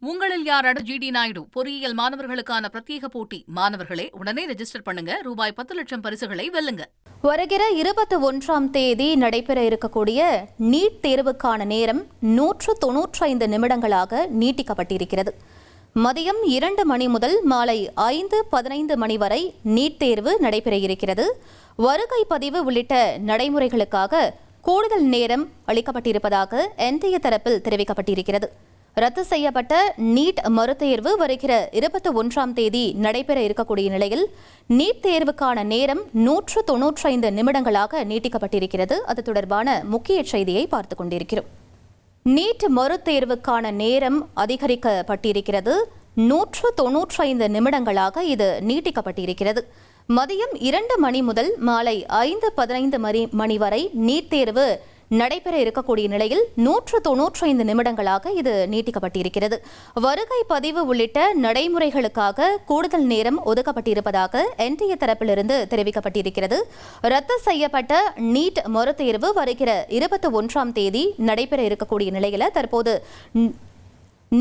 உங்களில் யாராவது ஜிடி நாயுடு பொறியியல் மாணவர்களுக்கான பிரத்யேக போட்டி. மாணவர்களே உடனே ரெஜிஸ்டர் பண்ணுங்க. ரூபாய் 10 லட்சம் பரிசுகளை வெல்லுங்க. வருகிற 21ஆம் தேதி நடைபெற இருக்கக்கூடிய நீட் தேர்வுக்கான நேரம் 195 நிமிடங்களாக நீட்டிக்கப்பட்டிருக்கிறது. மதியம் 2 மணி முதல் மாலை 5:15 மணி வரை நீட் தேர்வு நடைபெற இருக்கிறது. வருகை பதிவு உள்ளிட்ட நடைமுறைகளுக்காக கூடுதல் நேரம் அளிக்கப்பட்டிருப்பதாக என்டிஏ தரப்பில் தெரிவிக்கப்பட்டிருக்கிறது. ரத்து செய்யப்பட்ட நீட் மறுதேர்வு வருகிற 21ஆம் தேதி நடைபெற இருக்கக்கூடிய நிலையில் நீட் தேர்வுக்கான நேரம் 195 நிமிடங்களாக நீட்டிக்கப்பட்டிருக்கிறது. அது தொடர்பான முக்கிய செய்தியை பார்த்துக் கொண்டிருக்கிறோம். நீட் மறுதேர்வுக்கான நேரம் அதிகரிக்கப்பட்டிருக்கிறது. 195 நிமிடங்களாக இது நீட்டிக்கப்பட்டிருக்கிறது. மதியம் 2 மணி முதல் மாலை 5:15 மணி வரை நீட் தேர்வு நடைபெற இருக்கக்கூடிய நிலையில் 195 நிமிடங்களாக இது நீட்டிக்கப்பட்டிருக்கிறது. வருகை பதிவு உள்ளிட்ட நடைமுறைகளுக்காக கூடுதல் நேரம் ஒதுக்கப்பட்டிருப்பதாக என்டிஏ தரப்பிலிருந்து தெரிவிக்கப்பட்டிருக்கிறது. ரத்து செய்யப்பட்ட நீட் மறுதேர்வு வருகிற 21ஆம் தேதி நடைபெற இருக்கக்கூடிய நிலையில் தற்போது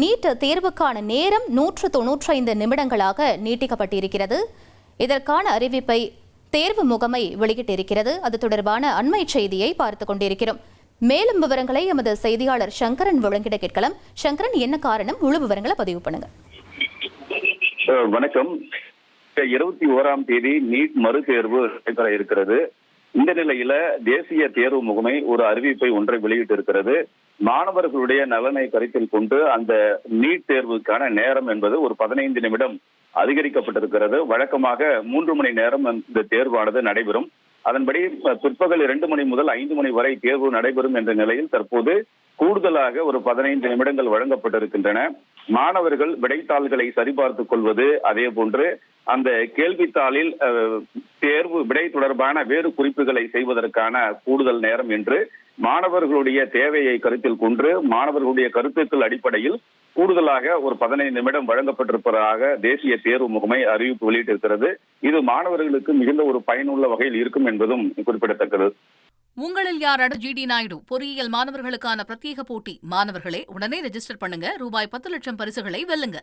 நீட் தேர்வுக்கான நேரம் 195 நிமிடங்களாக நீட்டிக்கப்பட்டிருக்கிறது. இதற்கான அறிவிப்பை தேர்வு முகமை வெளியிட்டிருக்கிறது. அது தொடர்பான அண்மை செய்தியை பார்த்துக் கொண்டிருக்கிறோம். மேலும் விவரங்களை எமது செய்தியாளர் சங்கரன் வழங்கிட கேட்கலாம். சங்கரன், என்ன காரணம்? முழு விவரங்களை பதிவு பண்ணுங்க. வணக்கம். 21ஆம் தேதி நீட் மறுதேர்வு நடைபெற இருக்கிறது. இந்த நிலையில தேசிய தேர்வு முகமை ஒரு அறிவிப்பை ஒன்றை வெளியிட்டிருக்கிறது. மாணவர்களுடைய நலனை கருத்தில் கொண்டு அந்த நீட் தேர்வுக்கான நேரம் என்பது ஒரு 15 நிமிடம் அதிகரிக்கப்பட்டிருக்கிறது. வழக்கமாக 3 மணி நேரம் இந்த தேர்வானது நடைபெறும். அதன்படி பிற்பகல் 2 மணி முதல் 5 மணி வரை தேர்வு நடைபெறும் என்ற நிலையில் தற்போது கூடுதலாக ஒரு 15 நிமிடங்கள் வழங்கப்பட்டிருக்கின்றன. மாணவர்கள் விடைத்தாள்களை சரிபார்த்துக் கொள்வது, அதே போன்று அந்த கேள்வித்தாளில் தேர்வு விடை தொடர்பான வேறு குறிப்புகளை செய்வதற்கான கூடுதல் நேரம் என்று மாணவர்களுடைய தேவையை கருத்தில் கொண்டு மாணவர்களுடைய கருத்துக்கள் அடிப்படையில் கூடுதலாக ஒரு 15 நிமிடம் வழங்கப்பட்டிருப்பதாக தேசிய தேர்வு முகமை அறிவிப்பு வெளியிட்டிருக்கிறது. இது மாணவர்களுக்கு மிகுந்த ஒரு பயனுள்ள வகையில் இருக்கும் என்பதும் குறிப்பிடத்தக்கது. உங்களில் யாராவது ஜிடி நாயுடு பொறியியல் மாணவர்களுக்கான பிரத்யேக போட்டி. மாணவர்களே உடனே ரெஜிஸ்டர் பண்ணுங்க. ரூபாய் 10 லட்சம் பரிசுகளை வெல்லுங்க.